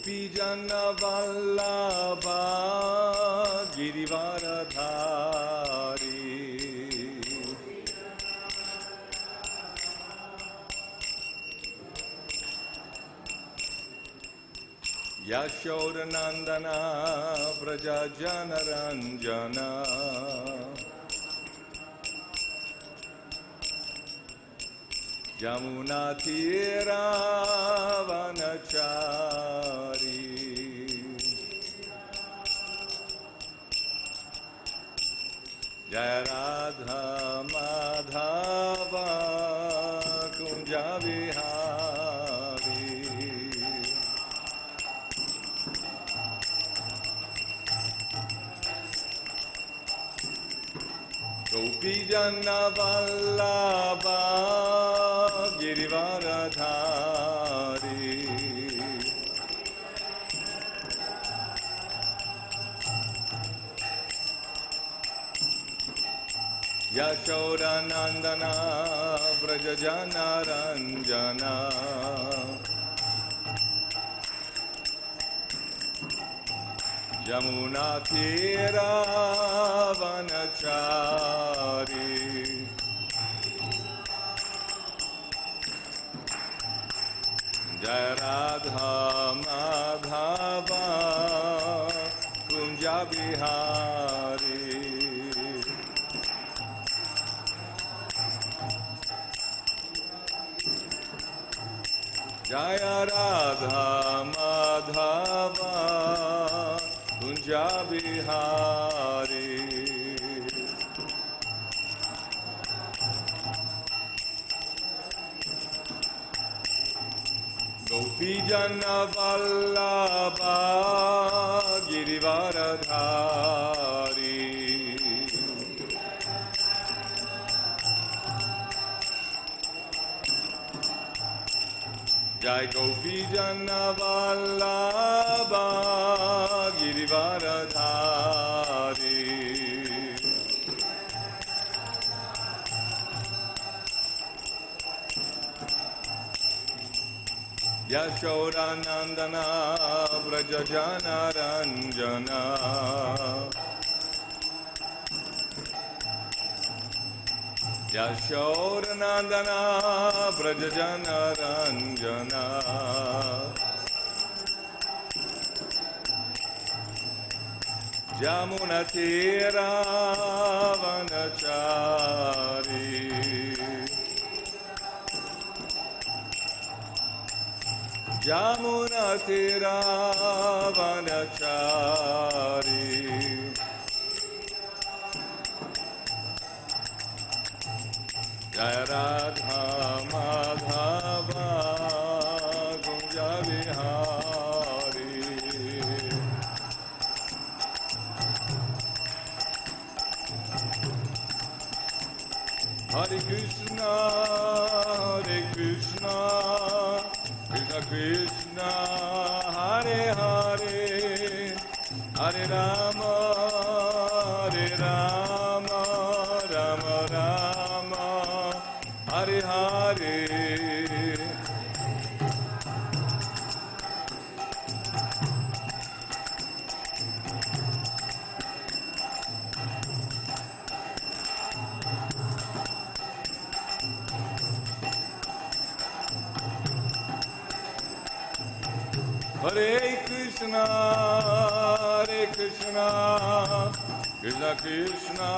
Gopi Jana Vallabha Girivaradhari Yashodanandana Braja Janaranjana Yamuna Tira Vanachari Jaya Radha Madhava Kunja Vihari Gopi Jana Vallabha Girivaradhari Yashodanandana Braja Janaranjana Yamuna Tira Vanachari Jaya Radha Madhava Kunja Bihari Jaya Radha Madhava Kunja Bihari Gopi Jana Vallabha Girivaradhari Jai Gopi Jana Vallabha Girivaradhari Yashodanandana Braja Janaranjana Yashodanandana Braja Janaranjana Jamuna Tira Vanachari Jamuna Tira Vanachari Jaya Radha Madhava Kunja Vihari Hare Krishna Krishna Krishna Hare Hare Hare Rama Rama Rama Hare Hare Hare Krishna Krishna Krishna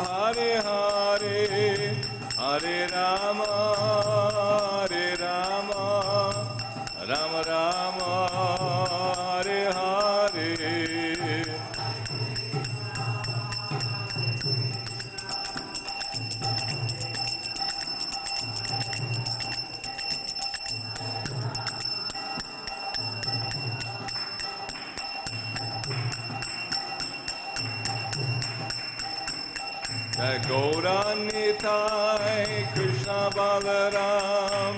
Hare Hare Hare Rama Rama Rama Hare Hare Jai Gauda Nitai Krishna Balaram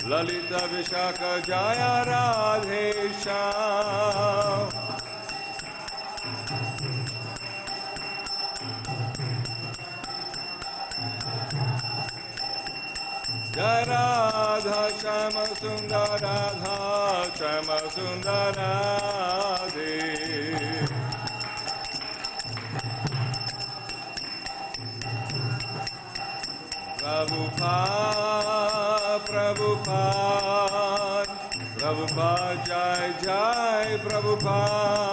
Lalita Vishaka Jaya Radhe Shyam Jai Radha Shama Sundaradha Shama Sundaradi Prabhupada Prabhupada Prabhupada Jai Jai Prabhupada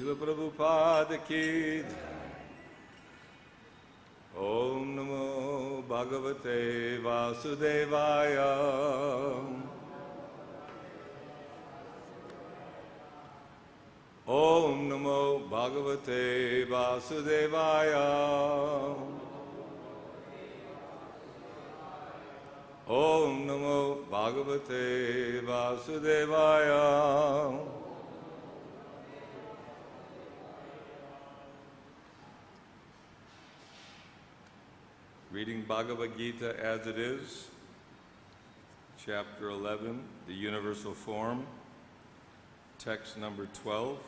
Srila Prabhupada ki Om Namo Bhagavate Vasudevaya Om Namo Bhagavate Vasudevaya Om Namo Bhagavate Vasudevaya Reading Bhagavad Gita as it is, chapter 11, the universal form, text number 12.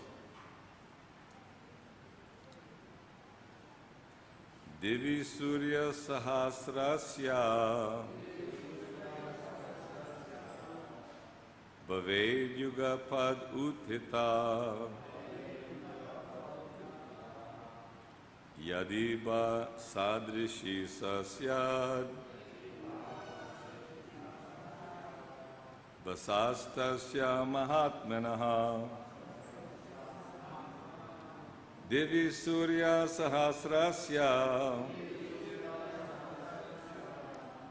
Divi sūrya-sahasrasya bhaved yugapad utthitā yadi sadṛśī syād bhāsas tasya mahātmanaḥ divi sūrya-sahasrasya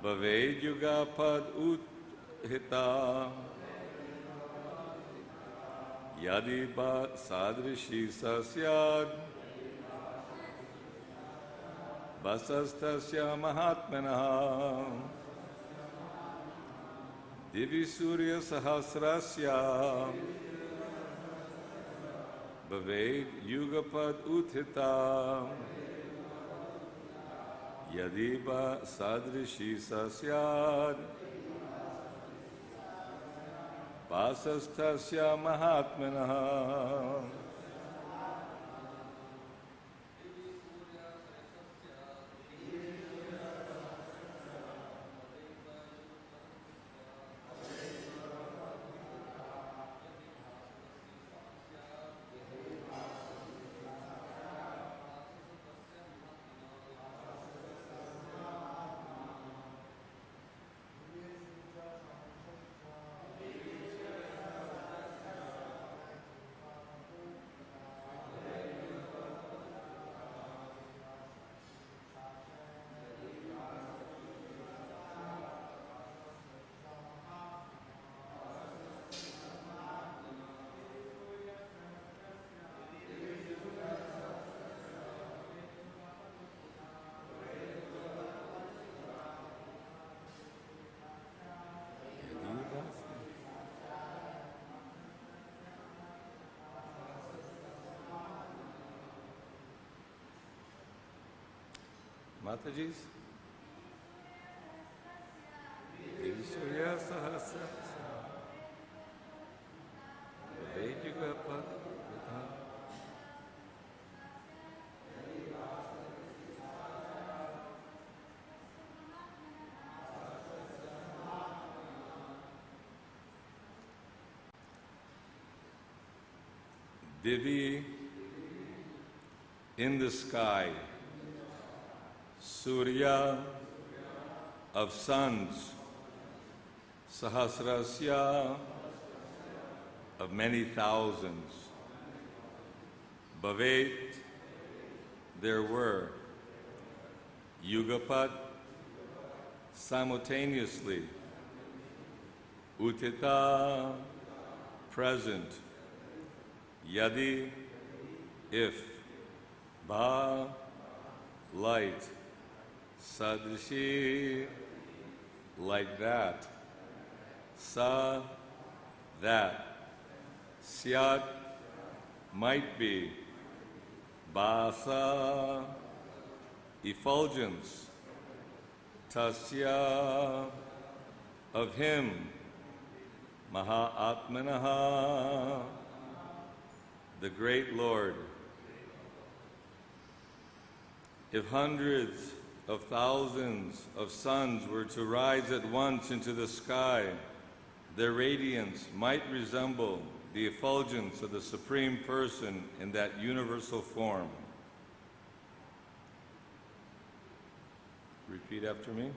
bhaved yugapad utthitā yadi sadṛśī syād bhāsas tasya mahātmanaḥ divi sūrya-sahasrasya bhaved yugapad utthitā yadi sadṛśī syād bhāsas tasya mahātmanaḥ Mataji's? Sūrya-sahasrasya yugapad Divi in the sky, Surya of suns, Sahasrasya of many thousands, bhavet there were, yugapad simultaneously, utthitā present, yadi if, bhāḥ light, sadṛśī like that, sa that, syāt might be, bhāsaḥ effulgence, tasya of him, mahā-ātmanaḥ the great Lord. If hundreds of thousands of suns were to rise at once into the sky, their radiance might resemble the effulgence of the Supreme Person in that universal form. Repeat after me.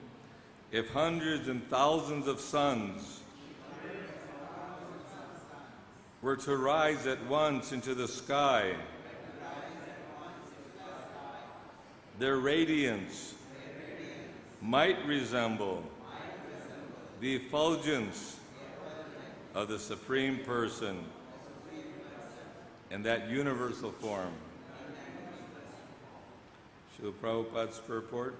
If hundreds and thousands of suns were to rise at once into the sky, their radiance might resemble the effulgence of the Supreme Person in that universal form. Srila Prabhupada's Purport.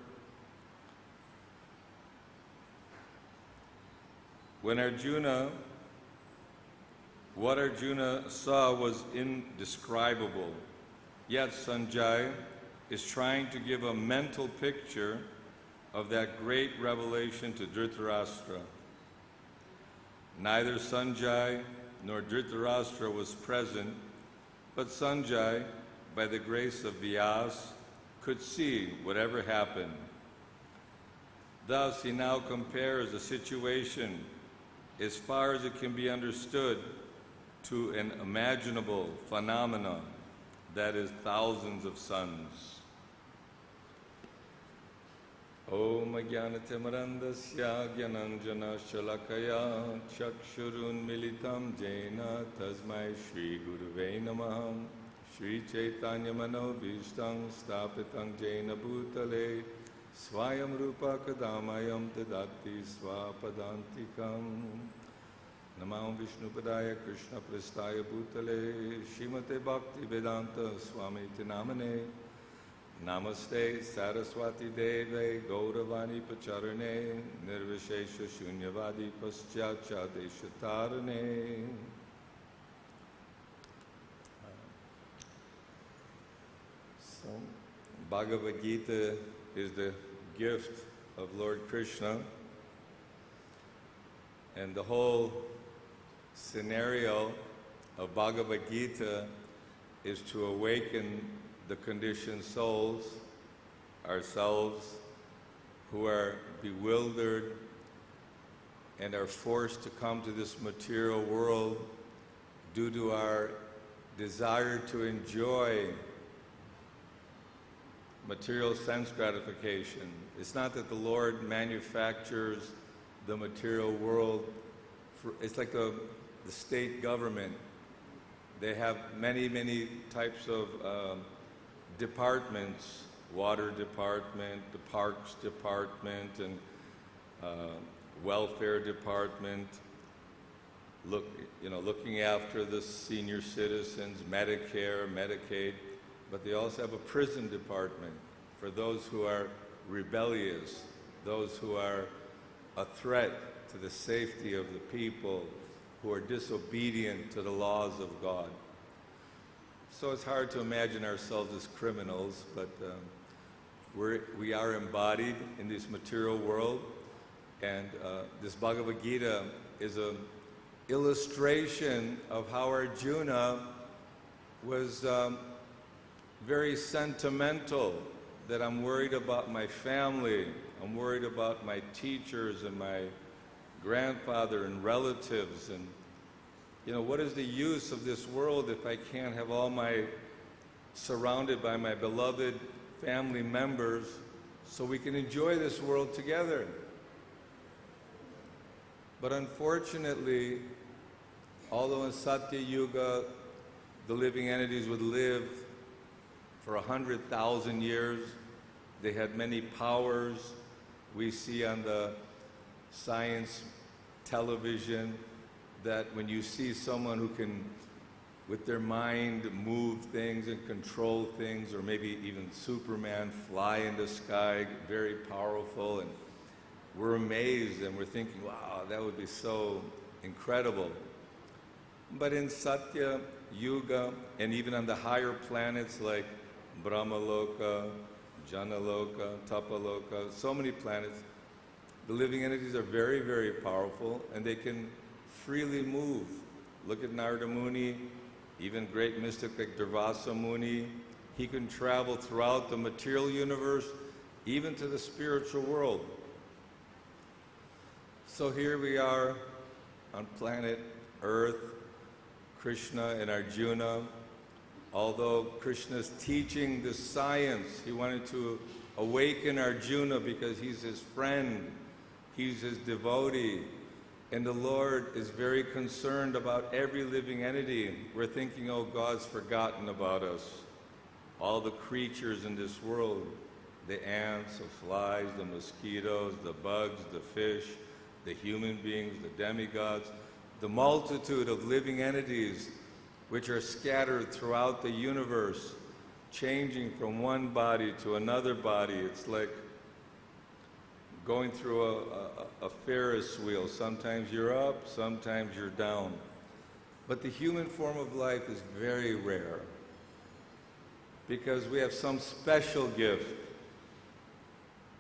What Arjuna saw was indescribable, yet Sañjaya is trying to give a mental picture of that great revelation to Dhṛtarāṣṭra. Neither Sañjaya nor Dhṛtarāṣṭra was present, but Sañjaya, by the grace of Vyāsa, could see whatever happened. Thus, he now compares the situation, as far as it can be understood, to an imaginable phenomenon, that is, thousands of suns. Om Ajnanatimrandasya Gyananjana Shalakaya Chakshurun Militam Jena Tasmai Shri Gurave Namaha Shri Chaitanya Manobhishtam Sthapitam Jena Bhutale Swayam Rupa Kadamayam Tadati Swapadantikam Namam Vishnupadaya Krishna Prastaya Bhutale Shrimate Bhakti Vedanta Swamiti Namane Namaste Saraswati Deve Gauravani Pacharane Nirvishesha Shunyavadi Paschatcha Deshatarane. So, Bhagavad Gita is the gift of Lord Krishna, and the whole scenario of Bhagavad Gita is to awaken the conditioned souls, ourselves, who are bewildered and are forced to come to this material world due to our desire to enjoy material sense gratification. It's not that the Lord manufactures the material world. It's like the state government. They have many, many types of departments, water department, the parks department, and welfare department, looking after the senior citizens, Medicare, Medicaid, but they also have a prison department for those who are rebellious, those who are a threat to the safety of the people, who are disobedient to the laws of God. So it's hard to imagine ourselves as criminals, but we are embodied in this material world, and this Bhagavad Gita is an illustration of how Arjuna was very sentimental, that I'm worried about my family, I'm worried about my teachers and my grandfather and relatives, and what is the use of this world if I can't have surrounded by my beloved family members so we can enjoy this world together? But unfortunately, although in Satya Yuga the living entities would live for 100,000 years, they had many powers. We see on the science television that when you see someone who can, with their mind, move things and control things, or maybe even Superman fly in the sky, very powerful, and we're amazed and we're thinking, wow, that would be so incredible. But in Satya Yuga, and even on the higher planets like Brahmaloka, Janaloka, Tapaloka, so many planets, the living entities are very, very powerful, and they can freely move. Look at Narada Muni even great mystic like Durvasa Muni, he can travel throughout the material universe, even to the spiritual world. So here we are on planet Earth, Krishna and Arjuna. Although Krishna's teaching the science, he wanted to awaken Arjuna because he's his friend, he's his devotee, and the Lord is very concerned about every living entity. We're thinking, oh, God's forgotten about us. All the creatures in this world, the ants, the flies, the mosquitoes, the bugs, the fish, the human beings, the demigods, the multitude of living entities which are scattered throughout the universe, changing from one body to another body. It's like going through a Ferris wheel. Sometimes you're up, sometimes you're down. But the human form of life is very rare because we have some special gift.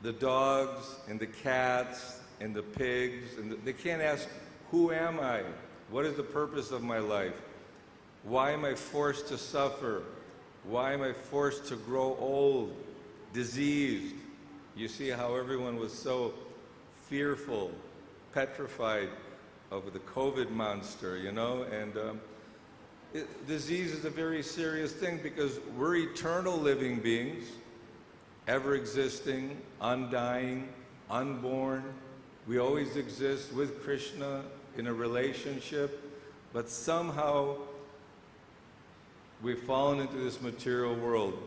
The dogs and the cats and the pigs, and they can't ask, who am I? What is the purpose of my life? Why am I forced to suffer? Why am I forced to grow old, diseased? You see how everyone was so fearful, petrified of the COVID monster, you know? And disease is a very serious thing because we're eternal living beings, ever existing, undying, unborn. We always exist with Krishna in a relationship, but somehow we've fallen into this material world.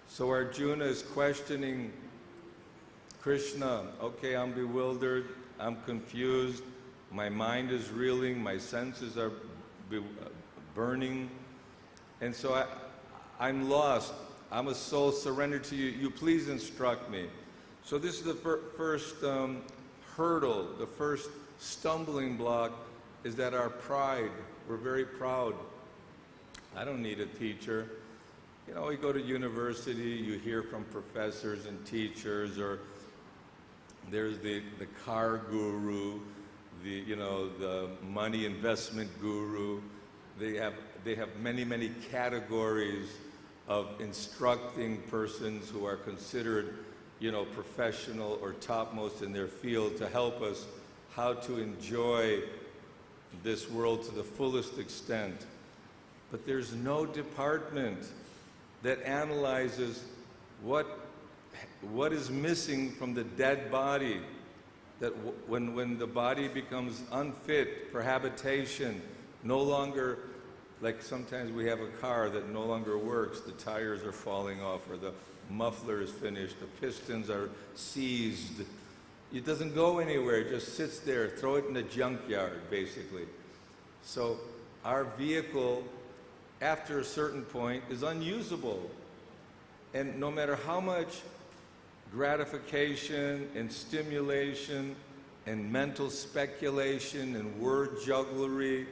So Arjuna is questioning Krishna. Okay, I'm bewildered, I'm confused, my mind is reeling, my senses are burning, and so I'm lost. I'm a soul surrendered to you. You please instruct me. So this is the first hurdle, the first stumbling block, is that our pride. We're very proud. I don't need a teacher. You know, you go to university, you hear from professors and teachers, or there's the car guru, the money investment guru. They have many categories of instructing persons who are considered, professional or topmost in their field to help us how to enjoy this world to the fullest extent. But there's no department that analyzes what is missing from the dead body, that when the body becomes unfit for habitation, no longer, like sometimes we have a car that no longer works, the tires are falling off, or the muffler is finished, the pistons are seized. It doesn't go anywhere, it just sits there. Throw it in the junkyard, basically. So our vehicle, after a certain point, is unusable. And no matter how much gratification and stimulation and mental speculation and word jugglery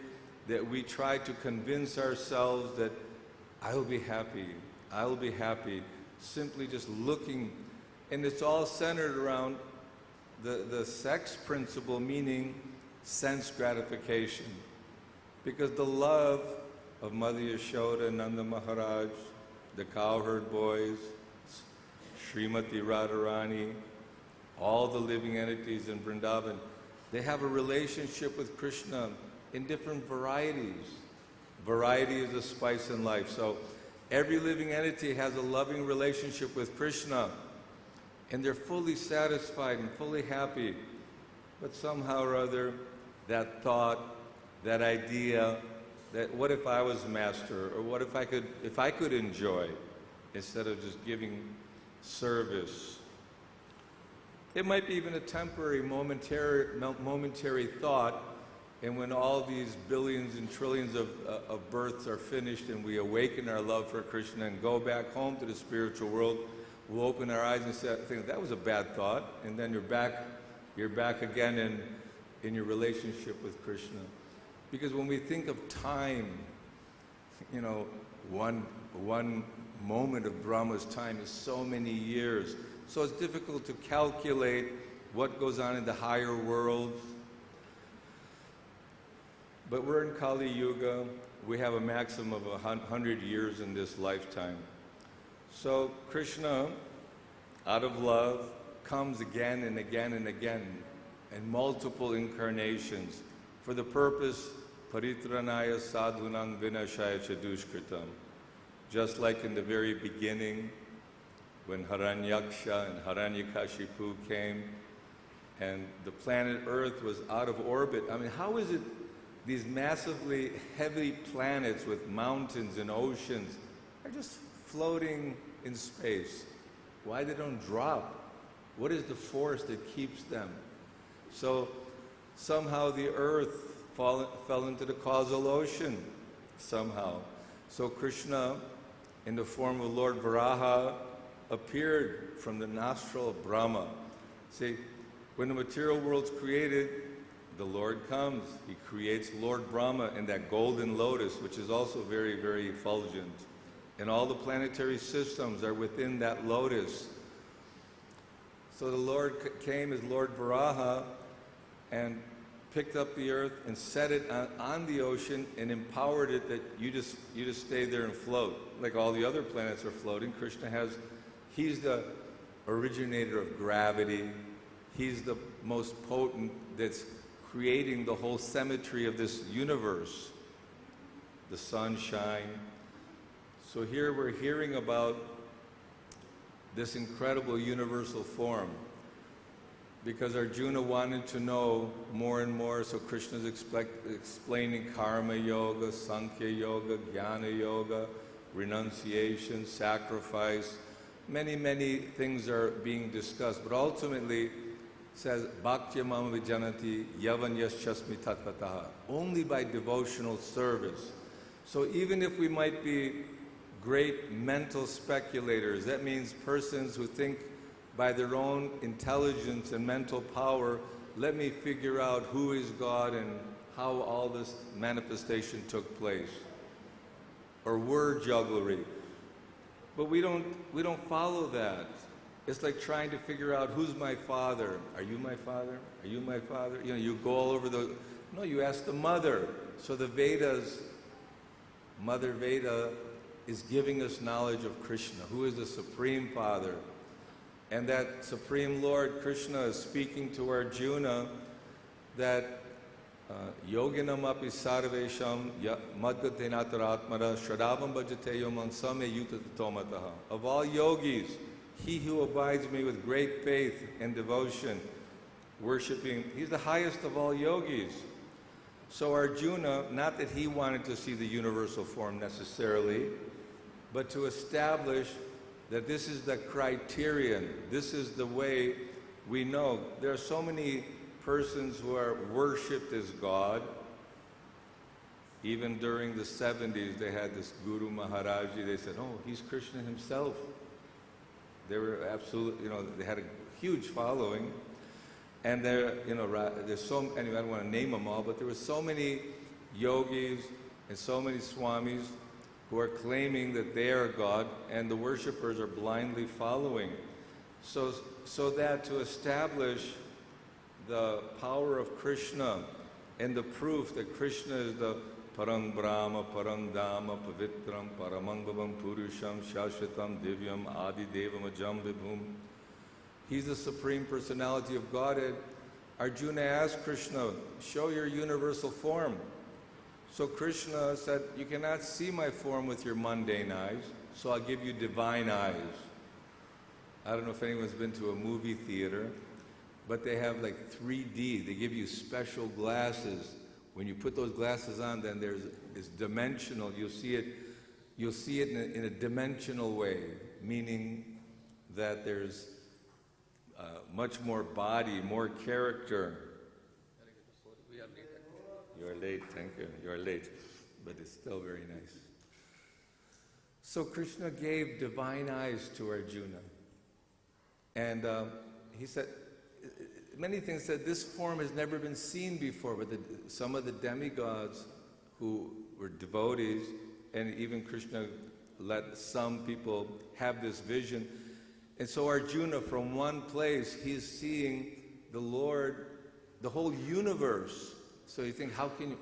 that we try to convince ourselves that I'll be happy, simply just looking. And it's all centered around the sex principle, meaning sense gratification. Because the love of Mother Yashoda, Nanda Maharaj, the cowherd boys, Srimati Radharani, all the living entities in Vrindavan, they have a relationship with Krishna in different varieties. Variety is a spice in life. So every living entity has a loving relationship with Krishna, and they're fully satisfied and fully happy. But somehow or other, that thought, that idea, that what if I was master, or what if I could enjoy instead of just giving service. It might be even a temporary, momentary thought, and when all these billions and trillions of births are finished and we awaken our love for Krishna and go back home to the spiritual world, we'll open our eyes and think, that was a bad thought, and then you're back again in your relationship with Krishna. Because when we think of time, one moment of Brahma's time is so many years. So it's difficult to calculate what goes on in the higher worlds. But we're in Kali Yuga, we have a maximum of 100 years in this lifetime. So Krishna, out of love, comes again and again and again in multiple incarnations for the purpose paritranaya sadhunam vinashaya cha dushkritam. Just like in the very beginning, when Hiranyaksha and Hiranyakashipu came, and the planet Earth was out of orbit. I mean, how is it these massively heavy planets with mountains and oceans are just floating in space? Why they don't drop? What is the force that keeps them? So somehow the Earth fell into the causal ocean, somehow. So Krishna, in the form of Lord Varaha, appeared from the nostril of Brahma. See, when the material world's created, the Lord comes. He creates Lord Brahma in that golden lotus, which is also very, very effulgent. And all the planetary systems are within that lotus. So the Lord came as Lord Varaha and picked up the earth and set it on the ocean and empowered it that you just stay there and float. Like all the other planets are floating, he's the originator of gravity. He's the most potent that's creating the whole symmetry of this universe, the sunshine. So here we're hearing about this incredible universal form because Arjuna wanted to know more and more, so Krishna's explaining karma yoga, sankhya yoga, jnana yoga, renunciation, sacrifice. Many, many things are being discussed, but ultimately says, bhaktya mama vijanati yavan yaschasmi tattvataha, only by devotional service. So even if we might be great mental speculators, that means persons who think by their own intelligence and mental power, let me figure out who is God and how all this manifestation took place. Or word jugglery. But we don't follow that. It's like trying to figure out who's my father. Are you my father? Are you my father? You know, you go all over no, you ask the mother. So the Vedas, Mother Veda is giving us knowledge of Krishna, who is the Supreme Father. And that Supreme Lord Krishna is speaking to Arjuna that yoginam api sarvesham madgatenatarātmanaḥ shraddhavam bhajateyo mansame utthitā. Of all yogis, he who abides me with great faith and devotion, worshiping, he's the highest of all yogis. So Arjuna, not that he wanted to see the universal form necessarily, but to establish that this is the criterion, this is the way we know. There are so many persons who are worshipped as God. Even during the 70s, they had this Guru Maharaji, they said, oh, he's Krishna himself. They were absolutely, they had a huge following. And there's so, anyway, I don't want to name them all, but there were so many yogis and so many swamis who are claiming that they are God, and the worshippers are blindly following. So that to establish the power of Krishna and the proof that Krishna is the Parang Brahma, Parang Dhamma, Pavitram, Paramangabam, Purusham, Shashvatam, Divyam, Adi Devam, Ajam Vibhum. He's the Supreme Personality of Godhead. Arjuna asked Krishna, show your universal form. So Krishna said, you cannot see my form with your mundane eyes, so I'll give you divine eyes. I don't know if anyone's been to a movie theater, but they have like 3D. They give you special glasses. When you put those glasses on, then it's dimensional. You'll see it in a dimensional way, meaning that there's much more body, more character. You're late, thank you. You're late, but it's still very nice. So Krishna gave divine eyes to Arjuna. And he said, many things said, this form has never been seen before, but some of the demigods who were devotees, and even Krishna let some people have this vision. And so Arjuna, from one place, he's seeing the Lord, the whole universe. So you think,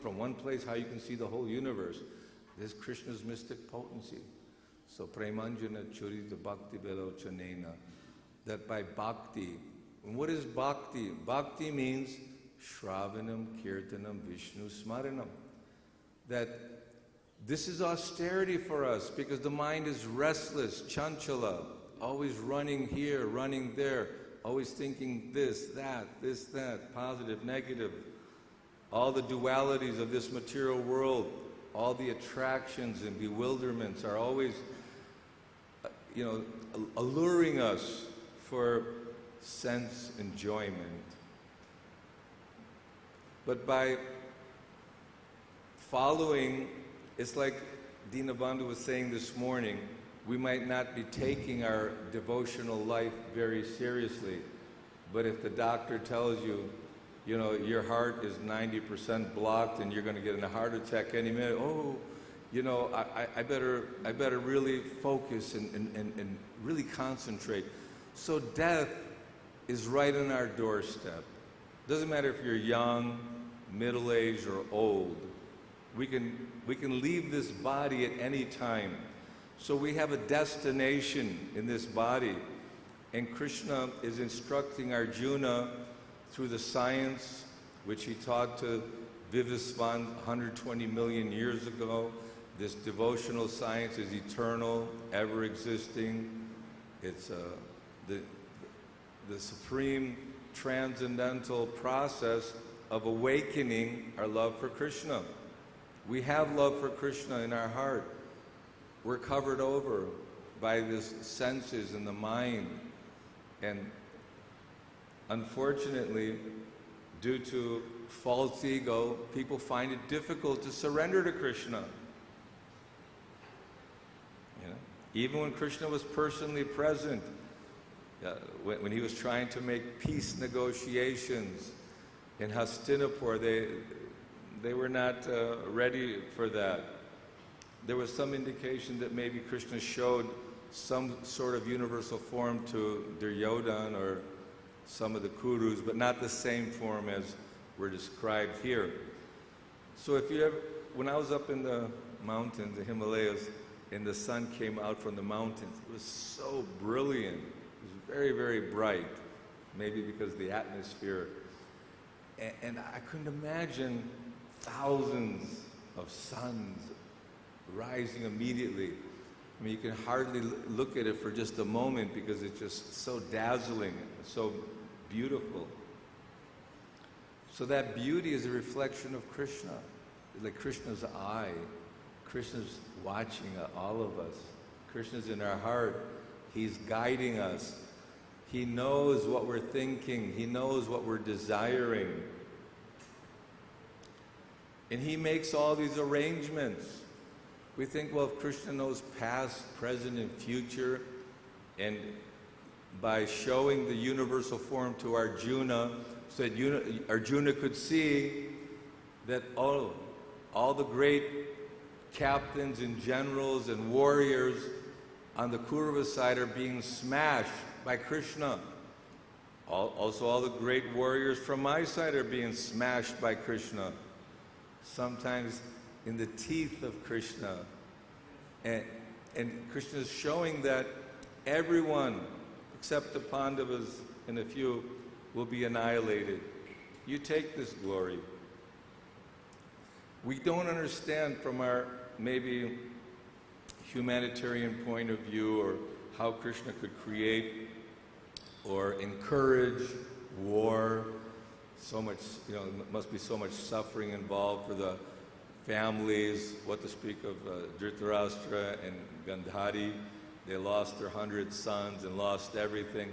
from one place, how you can see the whole universe? This is Krishna's mystic potency. So premanjana churita bhakti velochanena, that by bhakti, and what is bhakti? Bhakti means shravanam, kirtanam, vishnu smaranam. That this is austerity for us because the mind is restless, chanchala, always running here, running there, always thinking this, that, positive, negative. All the dualities of this material world, all the attractions and bewilderments are always, alluring us for sense enjoyment. But by following, it's like Dinabandhu was saying this morning, we might not be taking our devotional life very seriously, but if the doctor tells you, your heart is 90% blocked and you're going to get a heart attack any minute, I better really focus and really concentrate. So death is right on our doorstep. Doesn't matter if you're young, middle-aged, or old. We can leave this body at any time. So we have a destination in this body. And Krishna is instructing Arjuna through the science which he taught to Vivasvan 120 million years ago. This devotional science is eternal, ever-existing. It's the supreme transcendental process of awakening our love for Krishna. We have love for Krishna in our heart. We're covered over by the senses and the mind. And unfortunately, due to false ego, people find it difficult to surrender to Krishna. Even when Krishna was personally present, when he was trying to make peace negotiations in Hastinapur, they were not ready for that. There was some indication that maybe Krishna showed some sort of universal form to Duryodhana or some of the Kurus, but not the same form as were described here. So when I was up in the mountains, the Himalayas, and the sun came out from the mountains, it was so brilliant. It was very, very bright, maybe because of the atmosphere. And I couldn't imagine thousands of suns rising immediately. I mean, you can hardly look at it for just a moment because it's just so dazzling, so beautiful. So that beauty is a reflection of Krishna. It's like Krishna's eye. Krishna's watching all of us. Krishna's in our heart. He's guiding us. He knows what we're thinking. He knows what we're desiring. And he makes all these arrangements. We think, well, if Krishna knows past, present, and future, and by showing the universal form to Arjuna, so that Arjuna could see that all the great captains and generals and warriors on the Kaurava side are being smashed by Krishna. Also, all the great warriors from my side are being smashed by Krishna. Sometimes in the teeth of Krishna. And Krishna is showing that everyone, except the Pandavas and a few, will be annihilated. You take this glory. We don't understand from our maybe humanitarian point of view or how Krishna could create or encourage war. So much, must be so much suffering involved for the families, what to speak of Dhṛtarāṣṭra and Gandhari. They lost their 100 sons and lost everything.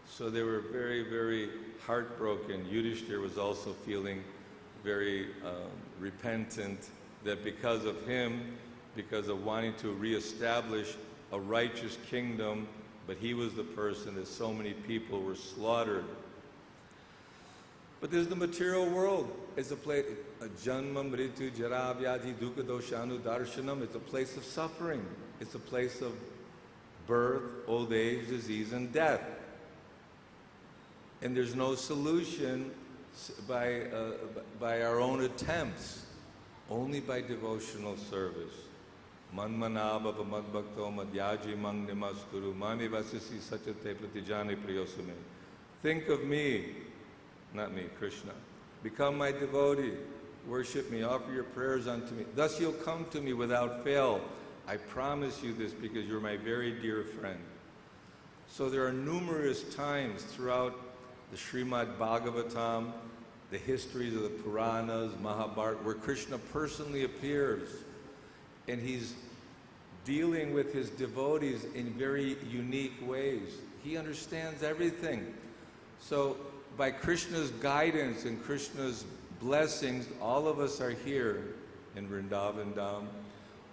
So they were very, very heartbroken. Yudhishthira was also feeling very repentant that because of him, because of wanting to reestablish a righteous kingdom, but he was the person that so many people were slaughtered. But there's the material world. It's a place, janma, mritu, jara, vyadhi, dukkha, doshanu, darshanam. It's a place of suffering. It's a place of birth, old age, disease, and death. And there's no solution by our own attempts, only by devotional service. Manmanabhava madbhakto madhyaji mang namaskuru mami vasisi sachate pratijani priyosame. Think of me, not me, Krishna. Become my devotee. Worship me. Offer your prayers unto me. Thus you'll come to me without fail. I promise you this because you're my very dear friend. So there are numerous times throughout the Srimad Bhagavatam, the histories of the Puranas, Mahabharata, where Krishna personally appears. And he's dealing with his devotees in very unique ways. He understands everything. So by Krishna's guidance and Krishna's blessings, all of us are here in Vrindavan Dham.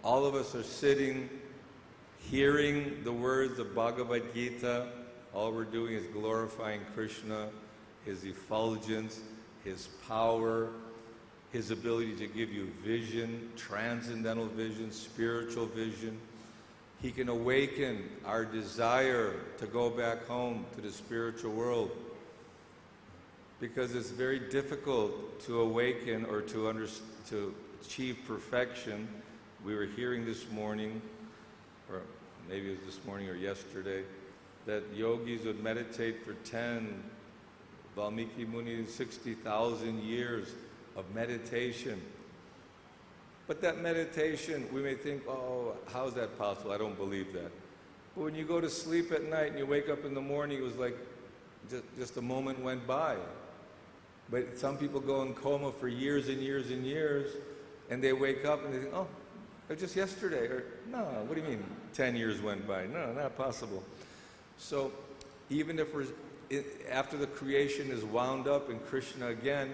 All of us are sitting, hearing the words of Bhagavad Gita. All we're doing is glorifying Krishna, his effulgence, his power, his ability to give you vision, transcendental vision, spiritual vision. He can awaken our desire to go back home to the spiritual world, because it's very difficult to awaken or to achieve perfection. We were hearing this morning, or maybe it was this morning or yesterday, that yogis would meditate for 10, Valmiki Muni 60,000 years of meditation. But that meditation, we may think, oh, how is that possible? I don't believe that. But when you go to sleep at night and you wake up in the morning, it was like just a moment went by. But some people go in coma for years and years and years, and they wake up and they think, oh, it was just yesterday. Or, no, what do you mean 10 years went by? No, not possible. So even if after the creation is wound up in Krishna again,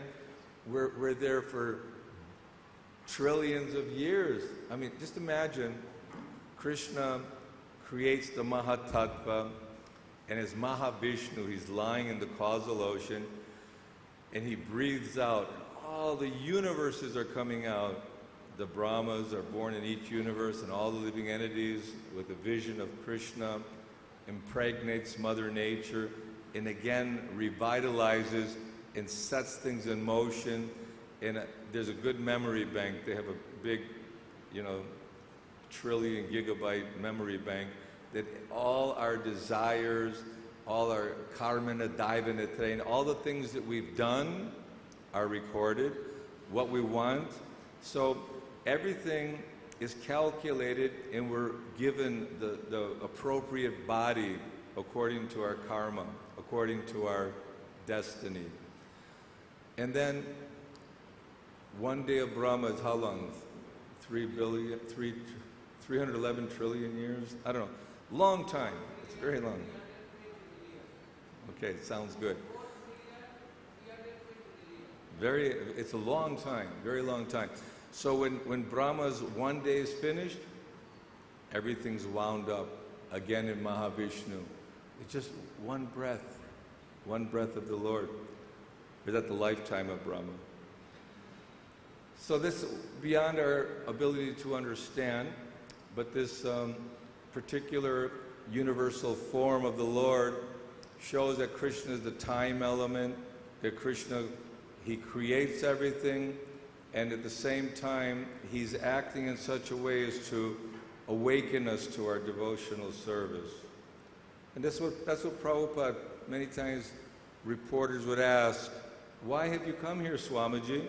we're there for trillions of years. I mean, just imagine Krishna creates the mahā-ātmanaḥ, and as Mahavishnu, he's lying in the causal ocean, and he breathes out. All the universes are coming out. The Brahmas are born in each universe, and all the living entities with the vision of Krishna impregnates Mother Nature, and again revitalizes and sets things in motion. And there's a good memory bank. They have a big, trillion gigabyte memory bank that all our desires, all our karmana, daivana, train, all the things that we've done are recorded, what we want. So everything is calculated, and we're given the appropriate body according to our karma, according to our destiny. And then one day of Brahma is how long? 311 trillion years? I don't know. Long time. It's very long. Okay, sounds good. It's a long time, very long time. So when Brahma's one day is finished, everything's wound up again in Mahavishnu. It's just one breath of the Lord. Is that the lifetime of Brahma? So this beyond our ability to understand, but this particular universal form of the Lord shows that Krishna is the time element, that Krishna, he creates everything, and at the same time, he's acting in such a way as to awaken us to our devotional service. And that's what Prabhupada, many times reporters would ask, why have you come here, Swamiji?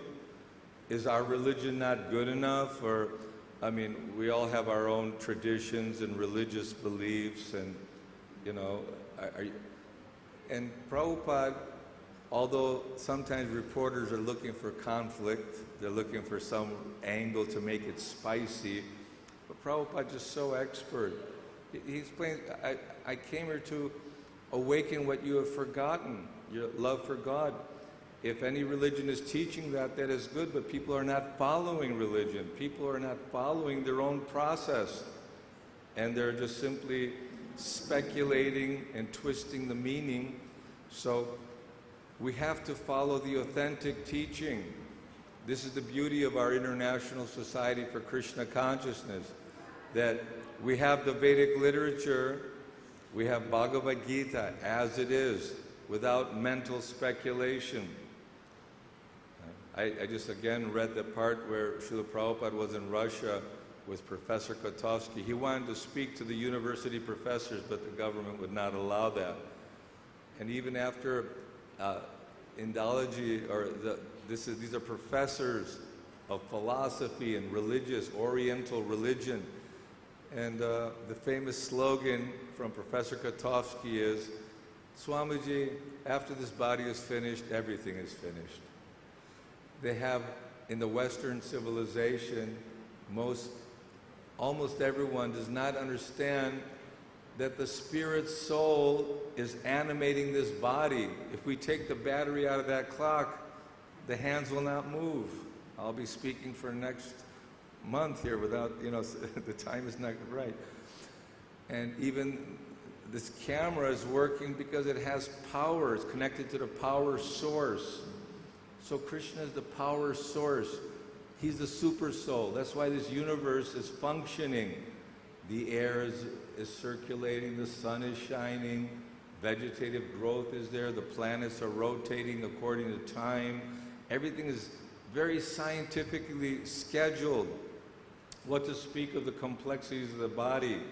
Is our religion not good enough? Or, I mean, we all have our own traditions and religious beliefs, and, and Prabhupada, although sometimes reporters are looking for conflict, they're looking for some angle to make it spicy, but Prabhupada is so expert. He explains, I came here to awaken what you have forgotten, your love for God. If any religion is teaching that, that is good, but people are not following religion. People are not following their own process, and they're just simply speculating and twisting the meaning. So we have to follow the authentic teaching. This is the beauty of our International Society for Krishna Consciousness, that we have the Vedic literature, we have Bhagavad Gita as it is, without mental speculation. I just again read the part where Srila Prabhupada was in Russia with Professor Kotovsky. He wanted to speak to the university professors, but the government would not allow that. And even after Indology, these are professors of philosophy and religious, Oriental religion. And the famous slogan from Professor Kotovsky is, Swamiji, after this body is finished, everything is finished. They have, in the Western civilization, almost everyone does not understand that the spirit soul is animating this body. If we take the battery out of that clock, the hands will not move. I'll be speaking for next month here without, the time is not right. And even this camera is working because it has power. It's connected to the power source. So Krishna is the power source. He's the super soul. That's why this universe is functioning. The air is circulating, the sun is shining, vegetative growth is there, the planets are rotating according to time. Everything is very scientifically scheduled. What to speak of the complexities of the body.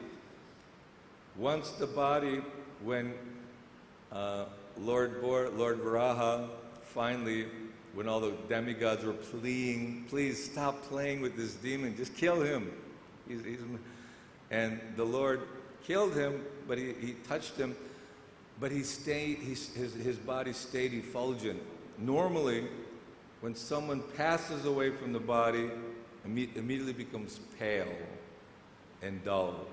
Once the body, when Lord Varaha finally, when all the demigods were pleading, please stop playing with this demon, just kill him. And the Lord killed him, but he touched him, but his body stayed effulgent. Normally, when someone passes away from the body, immediately becomes pale and dull.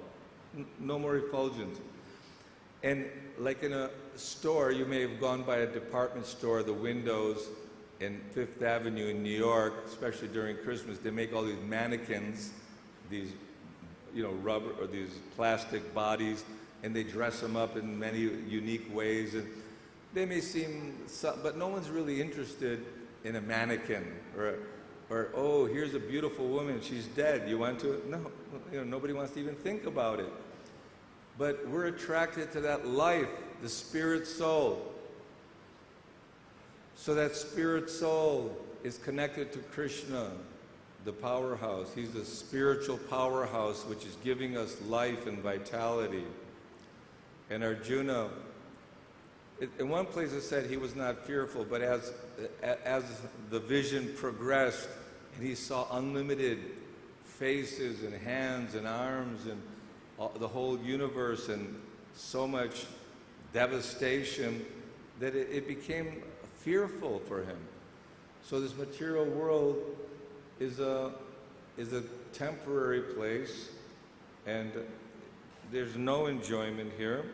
No more effulgence. And like in a store, you may have gone by a department store, the windows in Fifth Avenue in New York, especially during Christmas, they make all these mannequins, these rubber or these plastic bodies, and they dress them up in many unique ways. And they may seem, but no one's really interested in a mannequin or oh, here's a beautiful woman, she's dead. You want to? No, nobody wants to even think about it. But we're attracted to that life, the spirit soul. So that spirit soul is connected to Krishna, the powerhouse. He's the spiritual powerhouse which is giving us life and vitality. And Arjuna, in one place it said he was not fearful, but as the vision progressed and he saw unlimited faces and hands and arms and the whole universe and so much devastation that it became fearful for him. So this material world is a temporary place, and there's no enjoyment here.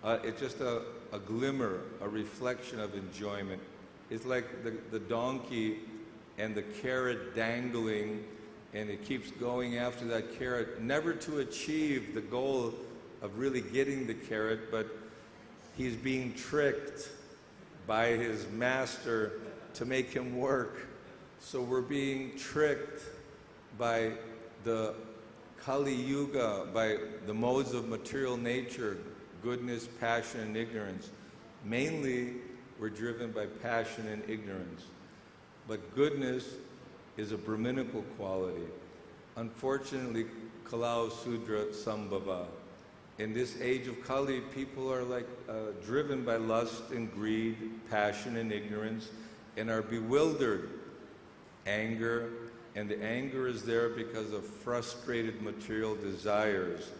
It's just a glimmer, a reflection of enjoyment. It's like the donkey and the carrot dangling, and it keeps going after that carrot, never to achieve the goal of really getting the carrot, but he's being tricked by his master to make him work. So we're being tricked by the Kali Yuga, by the modes of material nature, goodness, passion, and ignorance. Mainly, we're driven by passion and ignorance. But goodness is a Brahminical quality. Unfortunately, Kalau Sudra Sambhava. In this age of Kali, people are driven by lust and greed, passion and ignorance, and are bewildered. Anger, and the anger is there because of frustrated material desires.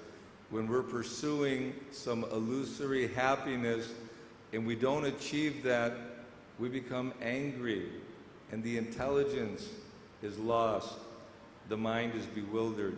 When we're pursuing some illusory happiness and we don't achieve that, we become angry, and the intelligence is lost. The mind is bewildered.